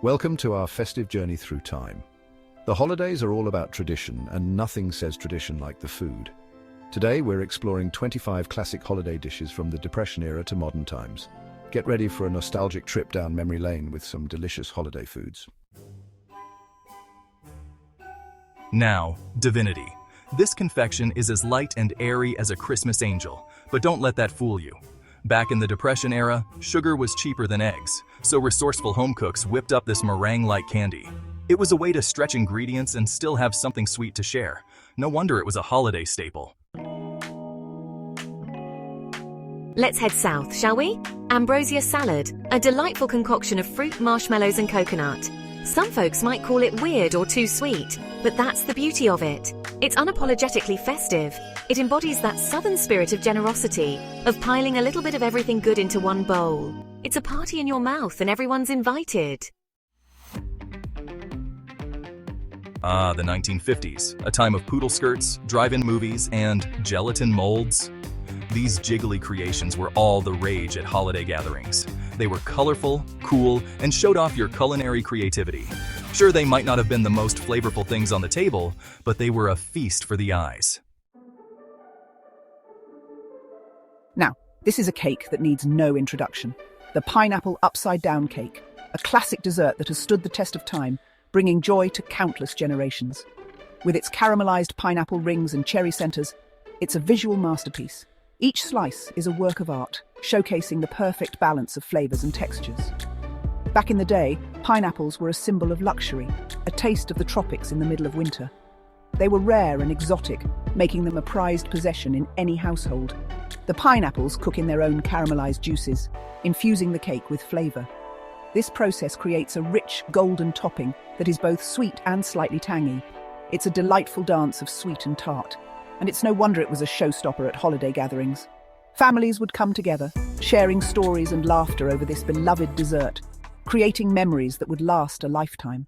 Welcome to our festive journey through time. The holidays are all about tradition, and nothing says tradition like the food. Today we're exploring 25 classic holiday dishes from the Depression era to modern times. Get ready for a nostalgic trip down memory lane with some delicious holiday foods. Now, divinity. This confection is as light and airy as a Christmas angel, but don't let that fool you. Back in the Depression era, sugar was cheaper than eggs, so resourceful home cooks whipped up this meringue-like candy. It was a way to stretch ingredients and still have something sweet to share. No wonder it was a holiday staple. Let's head south, shall we? Ambrosia salad, a delightful concoction of fruit, marshmallows and coconut. Some folks might call it weird or too sweet, but that's the beauty of it. It's unapologetically festive. It embodies that southern spirit of generosity, of piling a little bit of everything good into one bowl. It's a party in your mouth and everyone's invited. Ah, the 1950s, a time of poodle skirts, drive-in movies, and gelatin molds. These jiggly creations were all the rage at holiday gatherings. They were colorful, cool, and showed off your culinary creativity. Sure, they might not have been the most flavorful things on the table, but they were a feast for the eyes. Now, this is a cake that needs no introduction. The pineapple upside-down cake, a classic dessert that has stood the test of time, bringing joy to countless generations. With its caramelized pineapple rings and cherry centers, it's a visual masterpiece. Each slice is a work of art, showcasing the perfect balance of flavors and textures. Back in the day, pineapples were a symbol of luxury, a taste of the tropics in the middle of winter. They were rare and exotic, making them a prized possession in any household. The pineapples cook in their own caramelized juices, infusing the cake with flavor. This process creates a rich, golden topping that is both sweet and slightly tangy. It's a delightful dance of sweet and tart, and it's no wonder it was a showstopper at holiday gatherings. Families would come together, sharing stories and laughter over this beloved dessert, creating memories that would last a lifetime.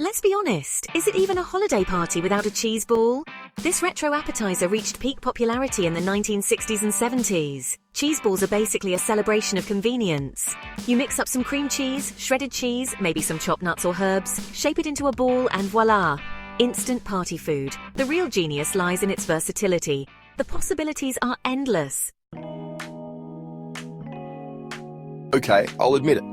Let's be honest, is it even a holiday party without a cheese ball? This retro appetizer reached peak popularity in the 1960s and 70s. Cheese balls are basically a celebration of convenience. You mix up some cream cheese, shredded cheese, maybe some chopped nuts or herbs, shape it into a ball and voila! Instant party food. The real genius lies in its versatility. The possibilities are endless. Okay, I'll admit it.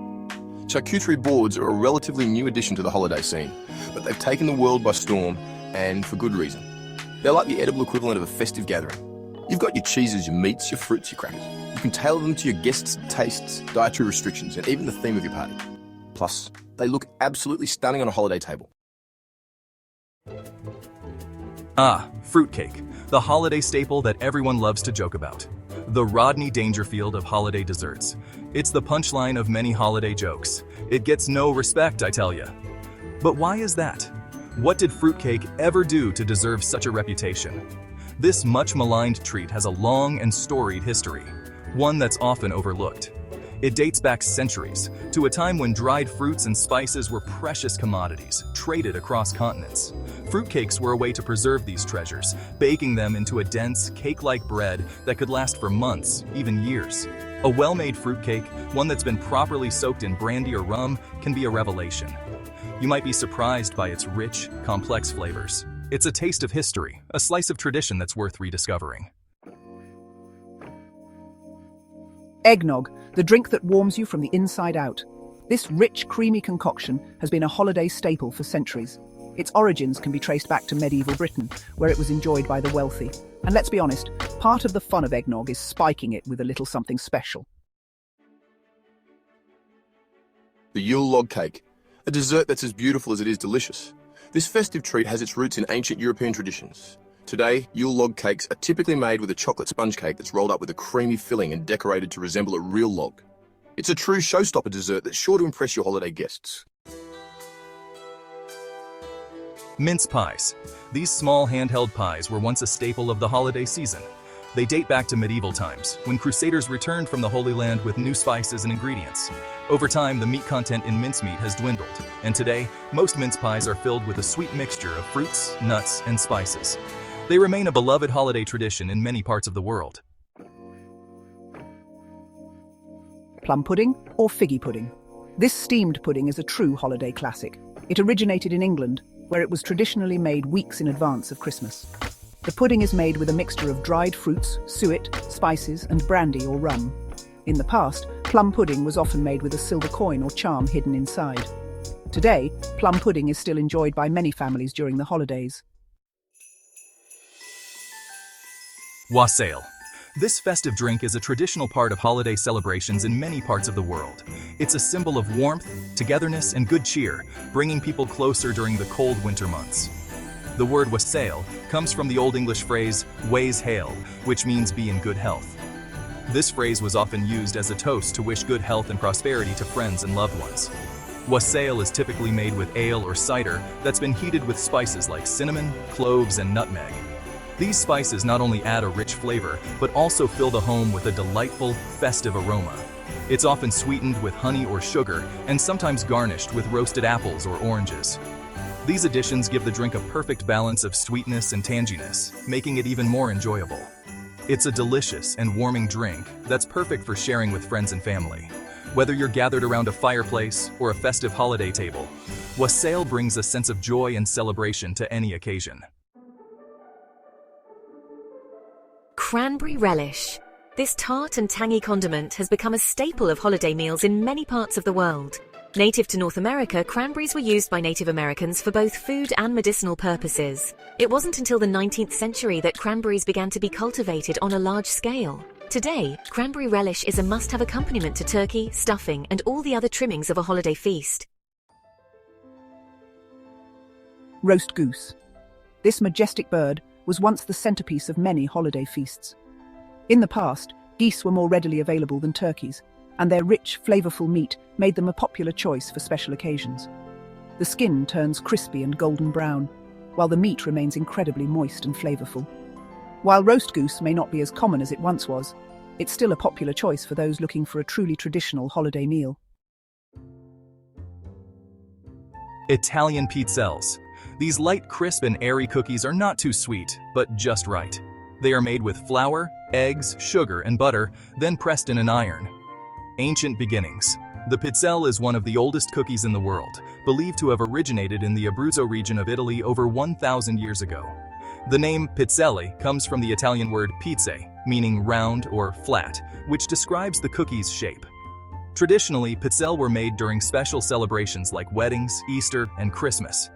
Charcuterie boards are a relatively new addition to the holiday scene, but they've taken the world by storm, and for good reason. They're like the edible equivalent of a festive gathering. You've got your cheeses, your meats, your fruits, your crackers. You can tailor them to your guests' tastes, dietary restrictions, and even the theme of your party. Plus, they look absolutely stunning on a holiday table. Ah, fruitcake, the holiday staple that everyone loves to joke about. The Rodney Dangerfield of holiday desserts. It's the punchline of many holiday jokes. It gets no respect, I tell ya. But why is that? What did fruitcake ever do to deserve such a reputation? This much-maligned treat has a long and storied history, one that's often overlooked. It dates back centuries, to a time when dried fruits and spices were precious commodities, traded across continents. Fruitcakes were a way to preserve these treasures, baking them into a dense, cake-like bread that could last for months, even years. A well-made fruitcake, one that's been properly soaked in brandy or rum, can be a revelation. You might be surprised by its rich, complex flavors. It's a taste of history, a slice of tradition that's worth rediscovering. Eggnog, the drink that warms you from the inside out. This rich, creamy concoction has been a holiday staple for centuries. Its origins can be traced back to medieval Britain, where it was enjoyed by the wealthy. And let's be honest, part of the fun of eggnog is spiking it with a little something special. The Yule log cake, a dessert that's as beautiful as it is delicious. This festive treat has its roots in ancient European traditions. Today, Yule log cakes are typically made with a chocolate sponge cake that's rolled up with a creamy filling and decorated to resemble a real log. It's a true showstopper dessert that's sure to impress your holiday guests. Mince pies. These small handheld pies were once a staple of the holiday season. They date back to medieval times, when crusaders returned from the Holy Land with new spices and ingredients. Over time, the meat content in mincemeat has dwindled, and today, most mince pies are filled with a sweet mixture of fruits, nuts, and spices. They remain a beloved holiday tradition in many parts of the world. plum pudding or figgy pudding. This steamed pudding is a true holiday classic. It originated in England, where it was traditionally made weeks in advance of Christmas. The pudding is made with a mixture of dried fruits, suet, spices, and brandy or rum. In the past, plum pudding was often made with a silver coin or charm hidden inside. Today, plum pudding is still enjoyed by many families during the holidays. Wassail. This festive drink is a traditional part of holiday celebrations in many parts of the world. It's a symbol of warmth, togetherness, and good cheer, bringing people closer during the cold winter months. The word wassail comes from the Old English phrase, ways hail, which means be in good health. This phrase was often used as a toast to wish good health and prosperity to friends and loved ones. Wassail is typically made with ale or cider that's been heated with spices like cinnamon, cloves, and nutmeg. These spices not only add a rich flavor, but also fill the home with a delightful, festive aroma. It's often sweetened with honey or sugar, and sometimes garnished with roasted apples or oranges. These additions give the drink a perfect balance of sweetness and tanginess, making it even more enjoyable. It's a delicious and warming drink that's perfect for sharing with friends and family. Whether you're gathered around a fireplace or a festive holiday table, wassail brings a sense of joy and celebration to any occasion. Cranberry relish. This tart and tangy condiment has become a staple of holiday meals in many parts of the world. Native to North America, cranberries were used by Native Americans for both food and medicinal purposes. It wasn't until the 19th century that cranberries began to be cultivated on a large scale. Today, cranberry relish is a must-have accompaniment to turkey, stuffing, and all the other trimmings of a holiday feast. Roast goose. This majestic bird was once the centerpiece of many holiday feasts. In the past, geese were more readily available than turkeys, and their rich, flavorful meat made them a popular choice for special occasions. The skin turns crispy and golden brown, while the meat remains incredibly moist and flavorful. While roast goose may not be as common as it once was, it's still a popular choice for those looking for a truly traditional holiday meal. Italian pizzelles. These light, crisp, and airy cookies are not too sweet, but just right. They are made with flour, eggs, sugar, and butter, then pressed in an iron. Ancient beginnings. The pizzelle is one of the oldest cookies in the world, believed to have originated in the Abruzzo region of Italy over 1,000 years ago. The name pizzelle comes from the Italian word pizze, meaning round or flat, which describes the cookie's shape. Traditionally, pizzelle were made during special celebrations like weddings, Easter, and Christmas.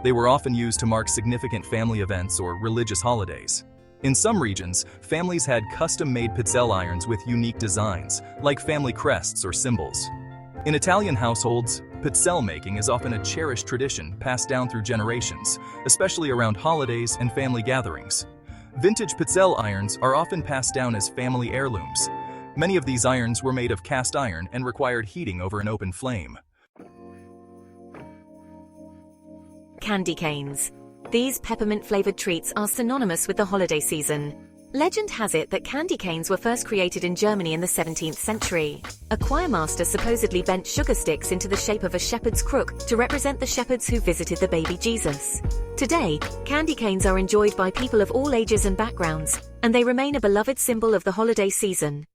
They were often used to mark significant family events or religious holidays. In some regions, families had custom-made pizzelle irons with unique designs, like family crests or symbols. In Italian households, pizzelle making is often a cherished tradition passed down through generations, especially around holidays and family gatherings. Vintage pizzelle irons are often passed down as family heirlooms. Many of these irons were made of cast iron and required heating over an open flame. Candy canes. These peppermint-flavored treats are synonymous with the holiday season. Legend has it that candy canes were first created in Germany in the 17th century. A choirmaster supposedly bent sugar sticks into the shape of a shepherd's crook to represent the shepherds who visited the baby Jesus. Today, candy canes are enjoyed by people of all ages and backgrounds, and they remain a beloved symbol of the holiday season.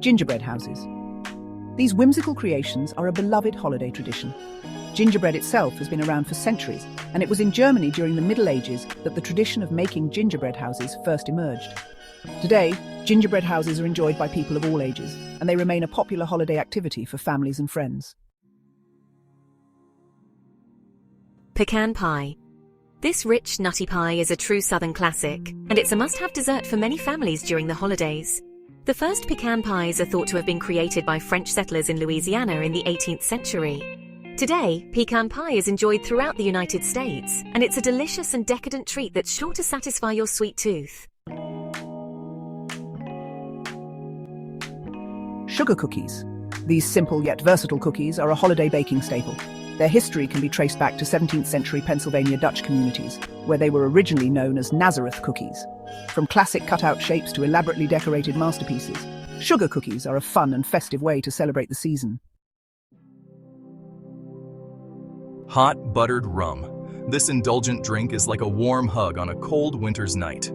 Gingerbread houses. These whimsical creations are a beloved holiday tradition. Gingerbread itself has been around for centuries, and it was in Germany during the Middle Ages that the tradition of making gingerbread houses first emerged. Today, gingerbread houses are enjoyed by people of all ages, and they remain a popular holiday activity for families and friends. Pecan pie. This rich, nutty pie is a true Southern classic, and it's a must-have dessert for many families during the holidays. The first pecan pies are thought to have been created by French settlers in Louisiana in the 18th century. Today, pecan pie is enjoyed throughout the United States, and it's a delicious and decadent treat that's sure to satisfy your sweet tooth. Sugar cookies. These simple yet versatile cookies are a holiday baking staple. Their history can be traced back to 17th century Pennsylvania Dutch communities, where they were originally known as Nazareth cookies. From classic cutout shapes to elaborately decorated masterpieces, sugar cookies are a fun and festive way to celebrate the season. Hot buttered rum. This indulgent drink is like a warm hug on a cold winter's night.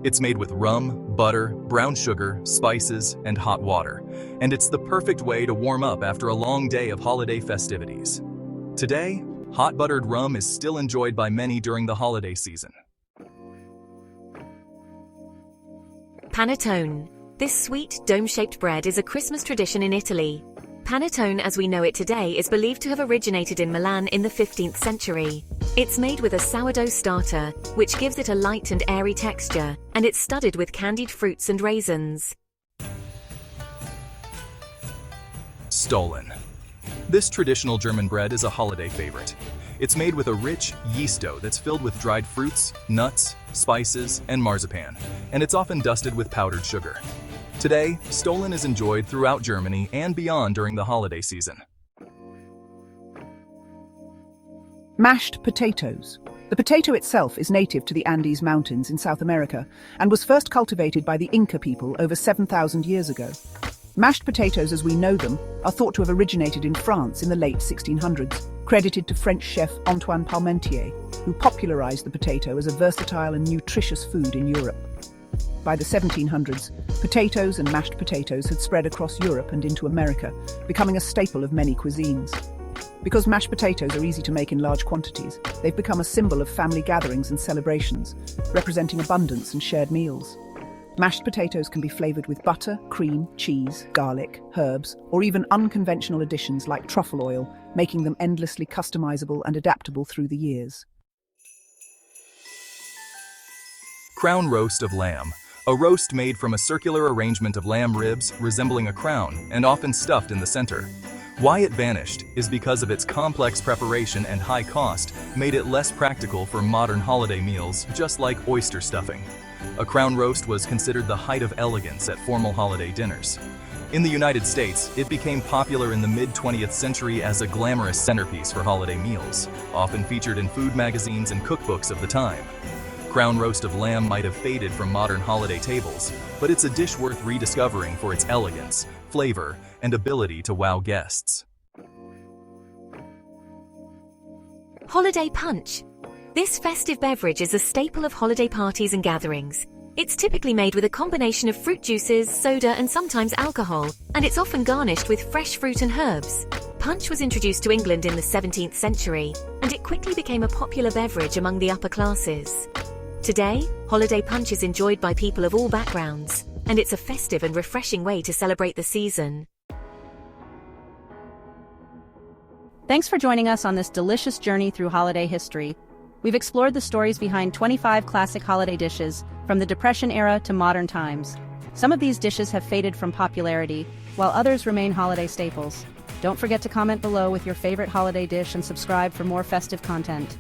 It's made with rum, butter, brown sugar, spices, and hot water, and it's the perfect way to warm up after a long day of holiday festivities. Today, hot buttered rum is still enjoyed by many during the holiday season. Panettone. This sweet, dome-shaped bread is a Christmas tradition in Italy. Panettone as we know it today is believed to have originated in Milan in the 15th century. It's made with a sourdough starter, which gives it a light and airy texture, and it's studded with candied fruits and raisins. Stollen. This traditional German bread is a holiday favorite. It's made with a rich yeast dough that's filled with dried fruits, nuts, spices, and marzipan, and it's often dusted with powdered sugar. Today, Stollen is enjoyed throughout Germany and beyond during the holiday season. Mashed potatoes. The potato itself is native to the Andes Mountains in South America and was first cultivated by the Inca people over 7,000 years ago. Mashed potatoes as we know them are thought to have originated in France in the late 1600s, credited to French chef Antoine Parmentier, who popularized the potato as a versatile and nutritious food in Europe. By the 1700s, potatoes and mashed potatoes had spread across Europe and into America, becoming a staple of many cuisines. Because mashed potatoes are easy to make in large quantities, they've become a symbol of family gatherings and celebrations, representing abundance and shared meals. Mashed potatoes can be flavored with butter, cream, cheese, garlic, herbs, or even unconventional additions like truffle oil, making them endlessly customizable and adaptable through the years. Crown roast of lamb. A roast made from a circular arrangement of lamb ribs resembling a crown and often stuffed in the center. Why it vanished is because of its complex preparation and high cost made it less practical for modern holiday meals, just like oyster stuffing. A crown roast was considered the height of elegance at formal holiday dinners. In the United States, it became popular in the mid-20th century as a glamorous centerpiece for holiday meals, often featured in food magazines and cookbooks of the time. Crown roast of lamb might have faded from modern holiday tables, but it's a dish worth rediscovering for its elegance, flavor, and ability to wow guests. Holiday punch. This festive beverage is a staple of holiday parties and gatherings. It's typically made with a combination of fruit juices, soda, and sometimes alcohol, and it's often garnished with fresh fruit and herbs. Punch was introduced to England in the 17th century, and it quickly became a popular beverage among the upper classes. Today, holiday punch is enjoyed by people of all backgrounds, and it's a festive and refreshing way to celebrate the season. Thanks for joining us on this delicious journey through holiday history. We've explored the stories behind 25 classic holiday dishes, from the Depression era to modern times. Some of these dishes have faded from popularity, while others remain holiday staples. Don't forget to comment below with your favorite holiday dish and subscribe for more festive content.